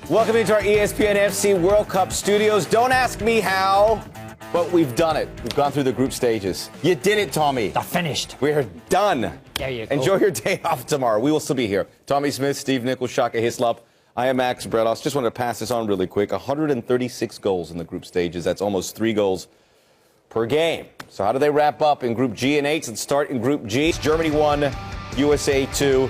Welcome into our ESPN FC World Cup studios. Don't ask me how, but we've done it. We've gone through the group stages. You did it, Tommy. They're finished. We're done. There you go. Enjoy your day off tomorrow. We will still be here. Tommy Smith, Steve Nichols, Shaka Hislop. I am Max Bredos. Just wanted to pass this on really quick. 136 goals in the group stages. That's almost 3 goals per game. So how do they wrap up in Group G and H and start in Group G? Germany 1, USA 2.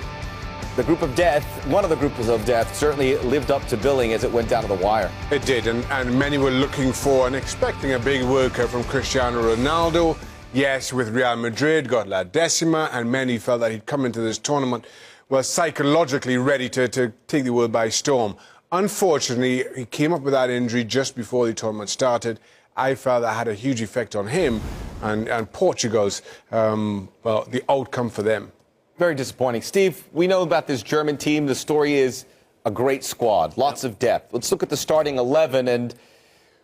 The group of death, one of the groups of death, certainly lived up to billing as it went down to the wire. It did, and many were looking for and expecting a big World Cup from Cristiano Ronaldo. Yes, with Real Madrid, got La Decima, and many felt that he'd come into this tournament, well, psychologically ready to take the world by storm. Unfortunately, he came up with that injury just before the tournament started. I felt that had a huge effect on him and Portugal's, well, the outcome for them. Very disappointing. Steve, we know about this German team. The story is a great squad, lots of depth. Let's look at the starting 11. And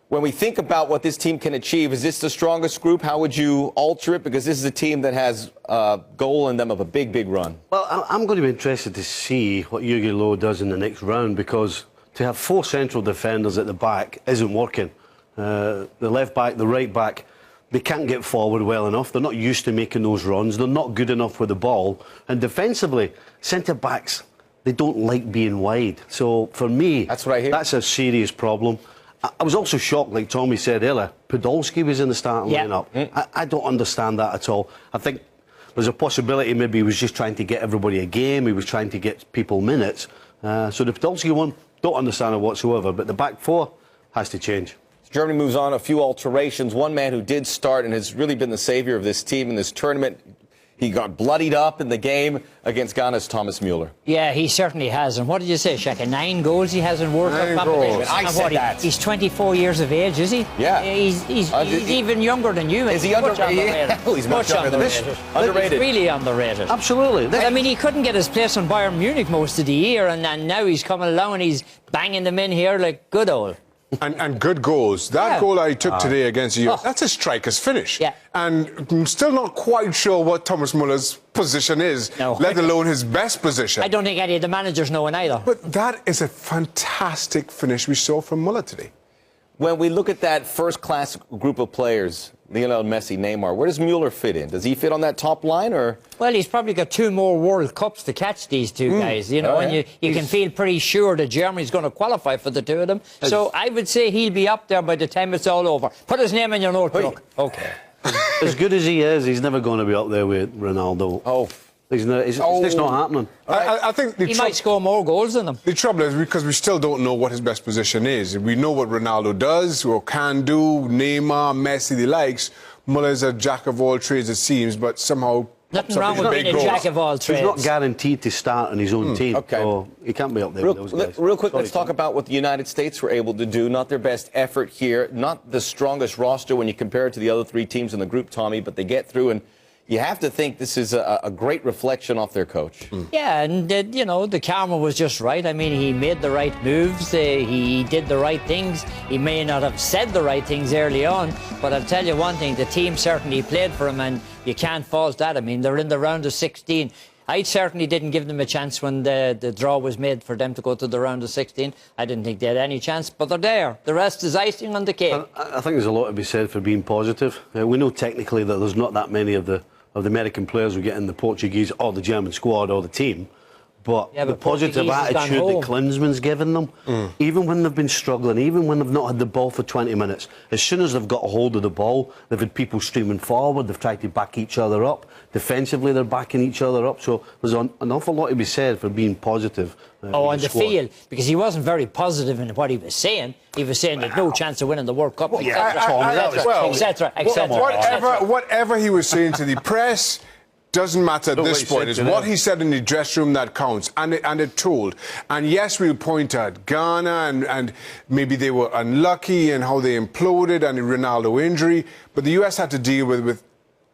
when we think about what this team can achieve, is this the strongest group? How would you alter it? Because this is a team that has a goal in them of a big, big run. Well, I'm going to be interested to see what Jogi Löw does in the next round, because to have 4 central defenders at the back isn't working. The left back, the right back, they can't get forward well enough. They're not used to making those runs. They're not good enough with the ball. And defensively, centre-backs, they don't like being wide. So for me, that's what I hear. That's a serious problem. I was also shocked, like Tommy said earlier, Podolski was in the starting lineup. I don't understand that at all. I think there's a possibility maybe he was just trying to get everybody a game. He was trying to get people minutes. So the Podolski one, don't understand it whatsoever. But the back 4 has to change. Germany moves on, a few alterations. One man who did start and has really been the savior of this team in this tournament, he got bloodied up in the game against Ghana's Thomas Muller. Yeah, he certainly has. And what did you say, Shaka? 9 goals he has in World Cup competition. I said that. He's 24 years of age, is he? Yeah. He's even younger than you. Is he underrated? Yeah, he's much younger than this. Underrated. He's really underrated. Absolutely. I mean, he couldn't get his place on Bayern Munich most of the year, and now he's coming along and he's banging them in here like good old. And good goals. That goal I took today against you, that's a striker's finish. Yeah. And I'm still not quite sure what Thomas Muller's position is, let alone his best position. I don't think any of the managers know it either. But that is a fantastic finish we saw from Muller today. When we look at that first-class group of players, Lionel Messi, Neymar, where does Muller fit in? Does he fit on that top line, or...? Well, he's probably got 2 more World Cups to catch, these 2 guys, you know, and you can feel pretty sure that Germany's going to qualify for the 2 of them. So I would say he'll be up there by the time it's all over. Put his name in your notebook. Okay. As good as he is, he's never going to be up there with Ronaldo. Oh. It's not happening. I think he might score more goals than them. The trouble is because we still don't know what his best position is. We know what Ronaldo does or can do, Neymar, Messi, the likes. Muller's a jack of all trades, it seems, but somehow... Nothing wrong with being a jack of all trades. He's not guaranteed to start in his own team, so he can't be up there with those guys. Real quick, let's talk about what the United States were able to do. Not their best effort here, not the strongest roster when you compare it to the other 3 teams in the group, Tommy, but they get through, and you have to think this is a great reflection off their coach. Yeah, and, you know, the karma was just right. I mean, he made the right moves. He did the right things. He may not have said the right things early on, but I'll tell you one thing, the team certainly played for him, and you can't fault that. I mean, they're in the round of 16. I certainly didn't give them a chance when the draw was made for them to go to the round of 16. I didn't think they had any chance, but they're there. The rest is icing on the cake. I think there's a lot to be said for being positive. We know technically that there's not that many of the American players who get in the Portuguese or the German squad or the team. But the positive attitude that Klinsmann's given them, even when they've been struggling, even when they've not had the ball for 20 minutes, as soon as they've got a hold of the ball, they've had people streaming forward, they've tried to back each other up. Defensively, they're backing each other up. So there's an awful lot to be said for being positive. On the field, because he wasn't very positive in what he was saying. He was saying there's no chance of winning the World Cup, etc., etc. Whatever he was saying to the press doesn't matter at this point. It's what he said in the dressing room that counts, and it told. And yes, we'll point at Ghana and maybe they were unlucky and how they imploded and the Ronaldo injury, but the US had to deal with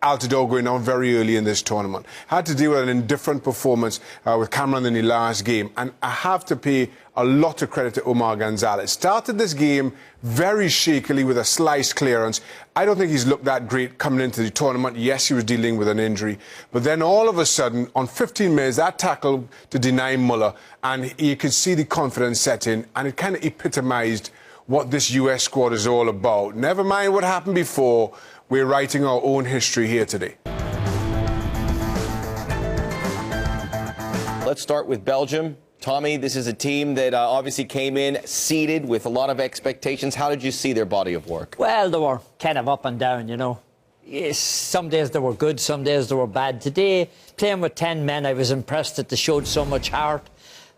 Altidore going down very early in this tournament. Had to deal with an indifferent performance with Cameron in the last game. And I have to pay a lot of credit to Omar Gonzalez. Started this game very shakily with a slice clearance. I don't think he's looked that great coming into the tournament. Yes, he was dealing with an injury. But then all of a sudden, on 15 minutes, that tackle to deny Muller, and you could see the confidence set in, and it kind of epitomized what this US squad is all about. Never mind what happened before. We're writing our own history here today. Let's start with Belgium. Tommy, this is a team that obviously came in seeded with a lot of expectations. How did you see their body of work? Well, they were kind of up and down, you know. Yes, some days they were good, some days they were bad. Today, playing with 10 men, I was impressed that they showed so much heart.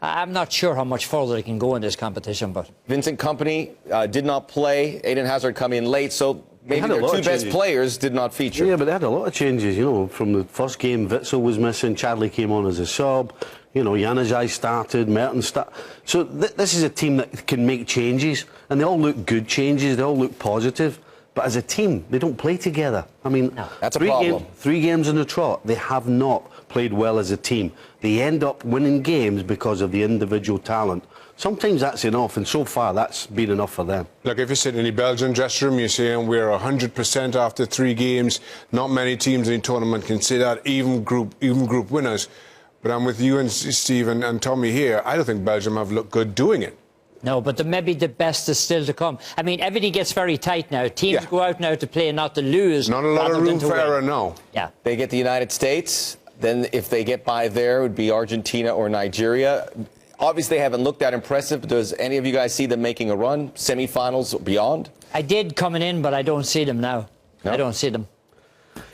I'm not sure how much further they can go in this competition, but... Vincent Kompany did not play. Aiden Hazard come in late, so maybe their two best players did not feature. Yeah, but they had a lot of changes, you know. From the first game, Witsel was missing, Chadley came on as a sub, you know, Januzaj started, Mertens started. So this is a team that can make changes, and they all look good changes, they all look positive. But as a team, they don't play together. I mean, no, that's a problem. 3 games in a trot, they have not played well as a team. They end up winning games because of the individual talent. Sometimes that's enough, and so far that's been enough for them. Look, if you sit in the Belgian dressing room, you're saying we're 100% after 3 games. Not many teams in the tournament can say that, even group winners. But I'm with you and Steve and Tommy here. I don't think Belgium have looked good doing it. No, but maybe the best is still to come. I mean, everything gets very tight now. Teams go out now to play, not to lose. Not a lot of room for error now. Yeah. They get the United States. Then if they get by there, it would be Argentina or Nigeria. Obviously, they haven't looked that impressive. Does any of you guys see them making a run, semifinals or beyond? I did coming in, but I don't see them now. No? I don't see them.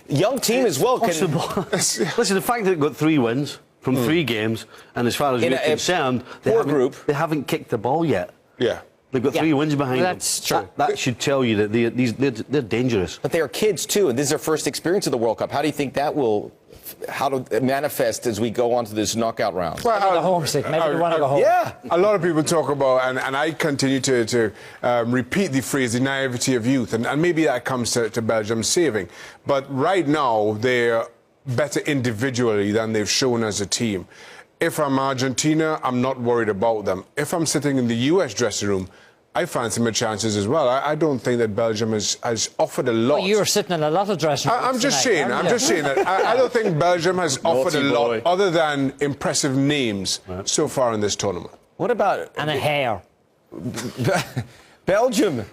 Young team as well. Listen, the fact that they've got 3 wins from 3 games, and as far as we're concerned, they haven't kicked the ball yet. Yeah. They've got 3 wins behind them. That's true. That should tell you that they're dangerous. But they are kids, too, and this is their first experience of the World Cup. How do you think that will manifest as we go on to this knockout round? Well, the homesick. Maybe they want to go home. Yeah. A lot of people talk about, and I continue to repeat the phrase, the naivety of youth, and maybe that comes to Belgium's saving. But right now, they're better individually than they've shown as a team. If I'm Argentina, I'm not worried about them. If I'm sitting in the US dressing room, I fancy my chances as well. I don't think that Belgium has offered a lot. Well, you're sitting in a lot of dressing rooms. I'm just saying that I don't think Belgium has offered a lot other than impressive names so far in this tournament. What about... And a hair. Belgium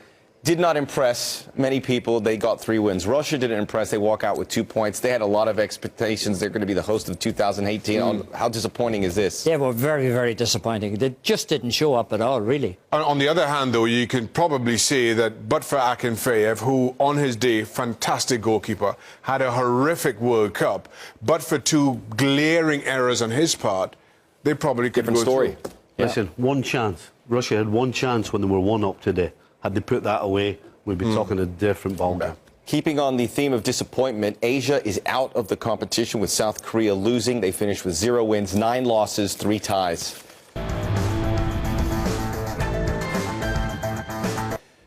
did not impress many people. They got 3 wins. Russia didn't impress. They walk out with 2 points. They had a lot of expectations. They're going to be the host of 2018. How disappointing is this? They were very, very disappointing. They just didn't show up at all, really. On the other hand, though, you can probably say that but for Akinfeev, who on his day, fantastic goalkeeper, had a horrific World Cup, but for 2 glaring errors on his part, they probably could Different story. Yeah. Listen, 1 chance. Russia had 1 chance when they were 1 up today. Had they put that away, we'd be talking a different ballgame. Keeping on the theme of disappointment, Asia is out of the competition with South Korea losing. They finished with 0 wins, 9 losses, 3 ties.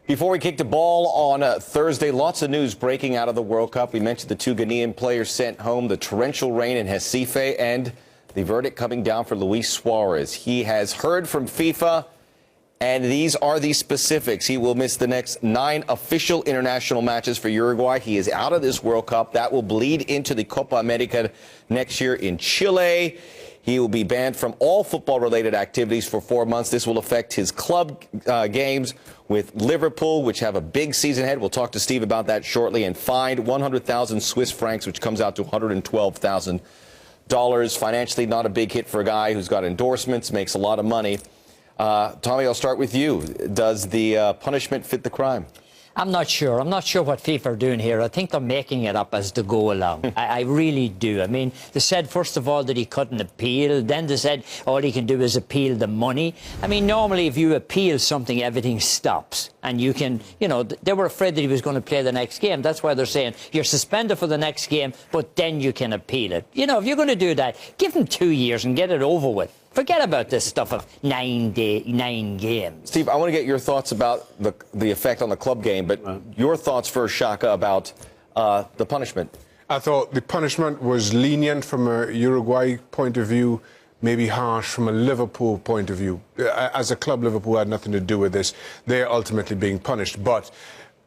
Before we kick the ball on Thursday, lots of news breaking out of the World Cup. We mentioned the 2 Ghanaian players sent home, the torrential rain in Recife, and the verdict coming down for Luis Suarez. He has heard from FIFA, and these are the specifics. He will miss the next 9 official international matches for Uruguay. He is out of this World Cup. That will bleed into the Copa America next year in Chile. He will be banned from all football-related activities for 4 months. This will affect his club games with Liverpool, which have a big season ahead. We'll talk to Steve about that shortly. And fined 100,000 Swiss francs, which comes out to $112,000. Financially, not a big hit for a guy who's got endorsements, makes a lot of money. Tommy, I'll start with you. Does the punishment fit the crime? I'm not sure. I'm not sure what FIFA are doing here. I think they're making it up as they go along. I really do. I mean, they said, first of all, that he couldn't appeal. Then they said all he can do is appeal the money. I mean, normally, if you appeal something, everything stops. And you can, you know, they were afraid that he was going to play the next game. That's why they're saying you're suspended for the next game, but then you can appeal it. You know, if you're going to do that, give him 2 years and get it over with. Forget about this stuff of 9 games. Steve, I want to get your thoughts about the effect on the club game, but your thoughts first, Shaka, about the punishment. I thought the punishment was lenient from a Uruguay point of view, maybe harsh from a Liverpool point of view. As a club, Liverpool had nothing to do with this. They're ultimately being punished. But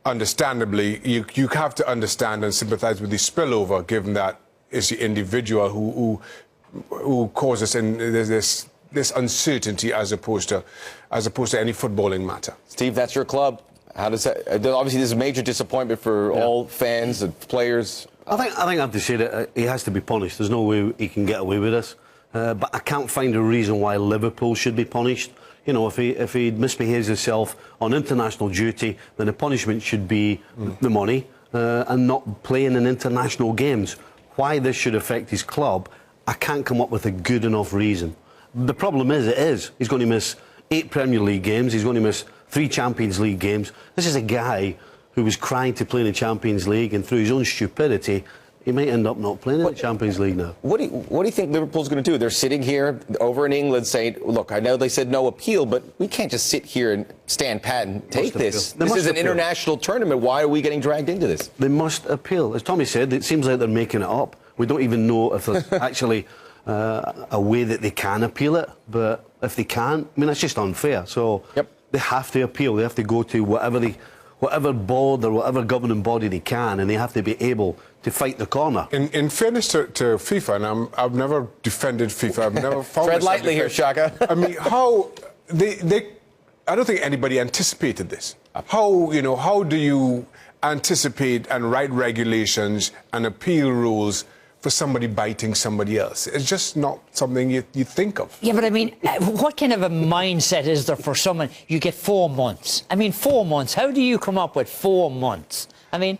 understandably, you have to understand and sympathise with the spillover, given that it's the individual who causes this uncertainty as opposed to any footballing matter. Steve, that's your club. How does that? Obviously, this is a major disappointment for all fans and players. I think I have to say that he has to be punished. There's no way he can get away with this. But I can't find a reason why Liverpool should be punished. You know, if he misbehaves himself on international duty, then the punishment should be the money and not playing in international games. Why this should affect his club, I can't come up with a good enough reason. The problem is, he's going to miss 8 Premier League games, he's going to miss 3 Champions League games. This is a guy who was crying to play in the Champions League, and through his own stupidity, he might end up not playing in the Champions League now. What do you think Liverpool's going to do? They're sitting here over in England saying, look, I know they said no appeal, but we can't just sit here and stand pat and take this. This is an international tournament. Why are we getting dragged into this? They must appeal. As Tommy said, it seems like they're making it up. We don't even know if there's actually a way that they can appeal it. But if they can't, I mean, that's just unfair. So they have to appeal. They have to go to whatever board or whatever governing body they can, and they have to be able to fight the corner. In fairness to FIFA, and I've never defended FIFA, I've never found tread lightly here, Shaka. I mean, how I don't think anybody anticipated this. How do you anticipate and write regulations and appeal rules for somebody biting somebody else? It's just not something you think of. Yeah, but I mean, what kind of a mindset is there for someone? You get 4 months. I mean, 4 months. How do you come up with 4 months? I mean,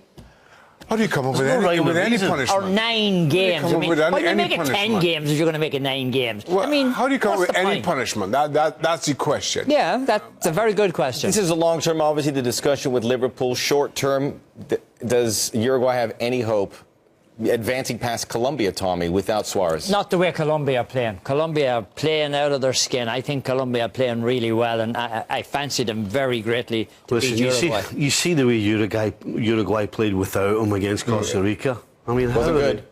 how do you come up with any punishment? Or 9 games. I mean, why do you make it 10 games if you're going to make it 9 games? Well, I mean, how do you come up with any punishment? That's the question. Yeah, that's a very good question. This is a long term, obviously, the discussion with Liverpool. Short term, does Uruguay have any hope advancing past Colombia, Tommy, without Suarez? Not the way Colombia are playing. Colombia are playing out of their skin. I think Colombia are playing really well, and I fancy them very greatly to beat Uruguay. You see the way Uruguay played without him against Costa Rica. I mean, wasn't good.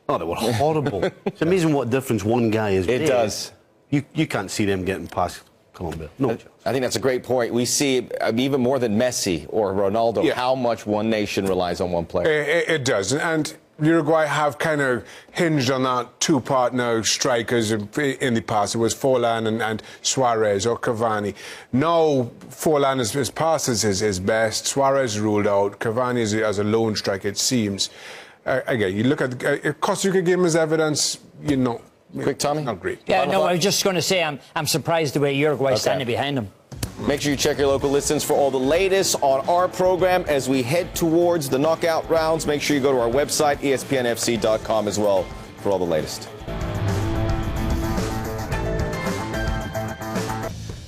Oh, they were horrible. It's amazing what difference one guy has made. It does. You can't see them getting past Colombia. No chance. I think that's a great point. We see even more than Messi or Ronaldo how much one nation relies on one player. It does, and Uruguay have kind of hinged on that two-partner strikers in the past. It was Forlan and Suarez or Cavani. Now Forlan is past his best. Suarez ruled out. Cavani is as a lone striker, it seems. Again, you look at the Costa Rica game as evidence, Quick, Tommy? Not great. Yeah, no, I was just going to say I'm surprised the way Uruguay is standing behind them. Make sure you check your local listings for all the latest on our program as we head towards the knockout rounds. Make sure you go to our website, espnfc.com, as well, for all the latest.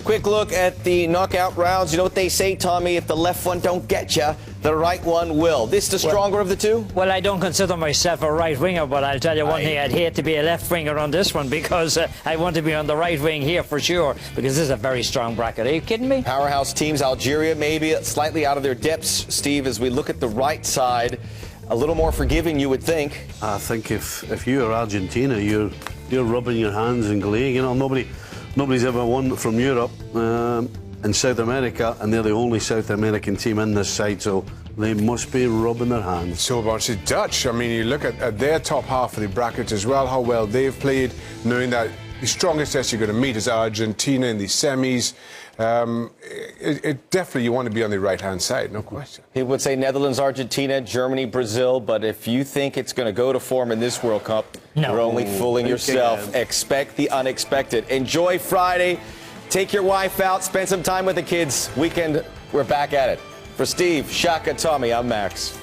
Quick look at the knockout rounds. You know what they say, Tommy? If the left one don't get you, the right one will. This the stronger of the two? Well, I don't consider myself a right winger, but I'll tell you one thing, I'd hate to be a left winger on this one because I want to be on the right wing here for sure, because this is a very strong bracket. Are you kidding me? Powerhouse teams, Algeria maybe slightly out of their depths, Steve, as we look at the right side. A little more forgiving, you would think. I think if you're Argentina, you're rubbing your hands in glee. You know, nobody's ever won from Europe in South America, and they're the only South American team in this side, so they must be rubbing their hands. So about the Dutch, I mean, you look at their top half of the bracket as well, how well they've played, knowing that the strongest test you're going to meet is Argentina in the semis. It definitely, you want to be on the right-hand side, no question. People would say Netherlands, Argentina, Germany, Brazil, but if you think it's going to go to form in this World Cup, you're only fooling yourself. Expect the unexpected. Enjoy Friday. Take your wife out. Spend some time with the kids. Weekend, we're back at it. For Steve, Shaka, Tommy, I'm Max.